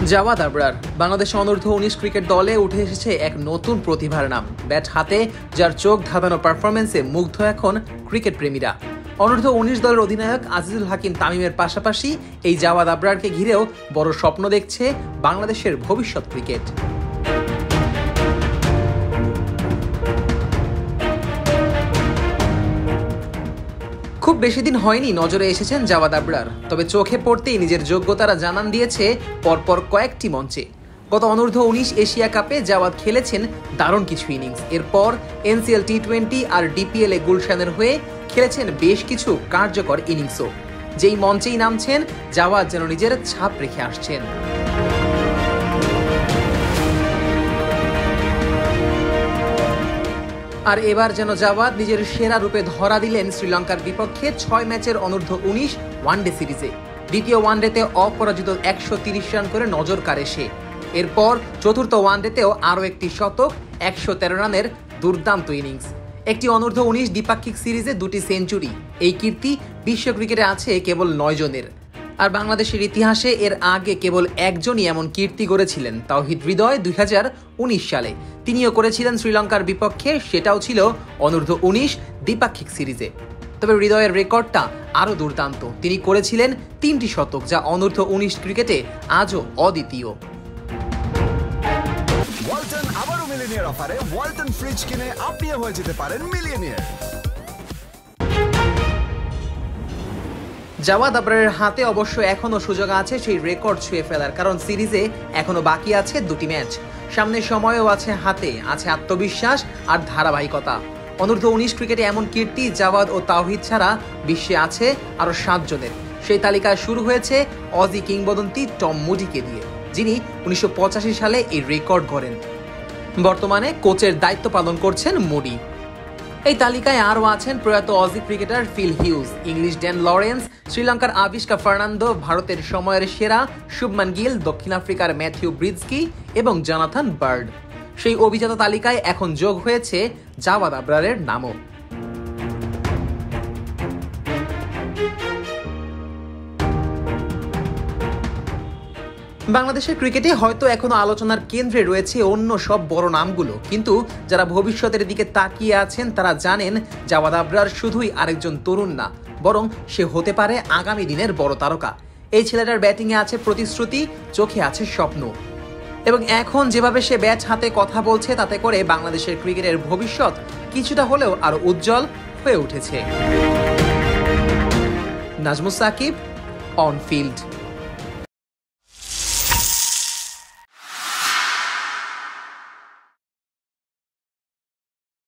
Javad Abrar Bangladesh অনূর্ধ্ব-19 cricket দলে উঠে এসেছে এক নতুন প্রতিভার নাম। ব্যাট হাতে যার চোখ ধাঁধানো পারফরম্যান্সে মুগ্ধ এখন ক্রিকেট প্রেমীরা। অনূর্ধ্ব-19 দলের অধিনায়ক আজিজুল হাকিম তামিমের পাশাপাশি এই জাওয়াদ আবরারকে ঘিরেও বড় স্বপ্ন দেখছে বাংলাদেশের ভবিষ্যৎ ক্রিকেট। খুব বেশি দিন হয়নি নজরে এসেছেন জাওয়াদ আবরার, তবে চোখে পড়তেই নিজের যোগ্যতারা জানান দিয়েছে পরপর কয়েকটি মঞ্চে। গত অনূর্ধ্ব-19 এশিয়া কাপে জাওয়াদ খেলেছেন দারুণ কিছু ইনিংস। এরপর এনসিএল টি20 আর ডিপিএল এ গুলশানের হয়ে খেলেছেন বেশ কিছু কার্যকর ইনিংসও। যেই মঞ্চেই নামছেন জাওয়াদ যেন নিজের ছাপ রেখে আসছেন। আর এবার যেন জাওয়াদ নিজের সেরা রূপে ধরা দিলেন শ্রীলঙ্কার বিপক্ষে 6 ম্যাচের অনূর্ধ্ব-19 ওয়ানডে সিরিজে। দ্বিতীয় ওয়ানডেতে অপরাজিত 130 রান করে নজর কাড়ে সে। এরপর চতুর্থ ওয়ানডেতেও আরও একটি শতক, 113 রানের দুর্দান্ত ইনিংস। একটি অনূর্ধ্ব-19 দ্বিপাক্ষিক সিরিজে 2টি সেঞ্চুরি, এই কীর্তি বিশ্ব ক্রিকেটে আছে কেবল 9 জনের। আর বাংলাদেশের ইতিহাসে এর আগে কেবল একজনই এমন কীর্তি গড়েছিলেন, তাওহিদ হৃদয় 2019 সালে। তিনিও করেছিলেন শ্রীলঙ্কার বিপক্ষে, সেটাও ছিল অনূর্ধ্ব-19 দ্বিপাক্ষিক সিরিজে। তবে হৃদয়ের রেকর্ডটা আরও দুর্দান্ত। তিনি করেছিলেন 3টি শতক, যা অনূর্ধ্ব-19 ক্রিকেটে আজও অদ্বিতীয়। ওয়ালটন আবারও মিলিয়নিয়ার অফারে ওয়ালটন ফ্রিজ কিনে আপনিও হয়ে যেতে পারেন মিলিয়নিয়ার। জাওয়াদ আবরারের হাতে অবশ্য এখনো সুযোগ আছে সেই রেকর্ড ছুঁয়ে ফেলার, কারণ সিরিজে এখনো বাকি আছে 2টি ম্যাচ। সামনের সময়ও আছে হাতে, আছে আত্মবিশ্বাস আর ধারাবাহিকতা। অনূর্ধ্ব-19 ক্রিকেটে এমন কীর্তি জাওয়াদ ও তাওহিদ ছাড়া বিশ্বে আছে আরও 7 জনের। সেই তালিকায় শুরু হয়েছে অজি কিংবদন্তি টম মুডিকে দিয়ে, যিনি 1985 সালে এই রেকর্ড গড়েন। বর্তমানে কোচের দায়িত্ব পালন করছেন মুডি। এই তালিকায় আরও আছেন প্রয়াত Aussie cricketer Phil Hughes, English Dan Lawrence, শ্রীলঙ্কার আবিষ্কা ফার্নান্দো, ভারতের সময়ের সেরা শুভমান গিল, দক্ষিণ আফ্রিকার ম্যাথিউ ব্রিজকি এবং জনাথন বার্ড। সেই অভিজাত তালিকায় এখন যোগ হয়েছে জাওয়াদ আবরারের নামও। বাংলাদেশের ক্রিকেটে হয়তো এখনো আলোচনার কেন্দ্রে রয়েছে অন্য সব বড় নামগুলো, কিন্তু যারা ভবিষ্যতের দিকে তাকিয়ে আছেন তারা জানেন জাওয়াদ আবরার শুধুই আরেকজন তরুণ না, বরং সে হতে পারে আগামী দিনের বড় তারকা। এই ছেলেটার ব্যাটিংয়ে আছে প্রতিশ্রুতি, চোখে আছে স্বপ্ন, এবং এখন যেভাবে সে ব্যাট হাতে কথা বলছে তাতে করে বাংলাদেশের ক্রিকেটের ভবিষ্যৎ কিছুটা হলেও আরো উজ্জ্বল হয়ে উঠেছে। Nazmus Sakib, on field.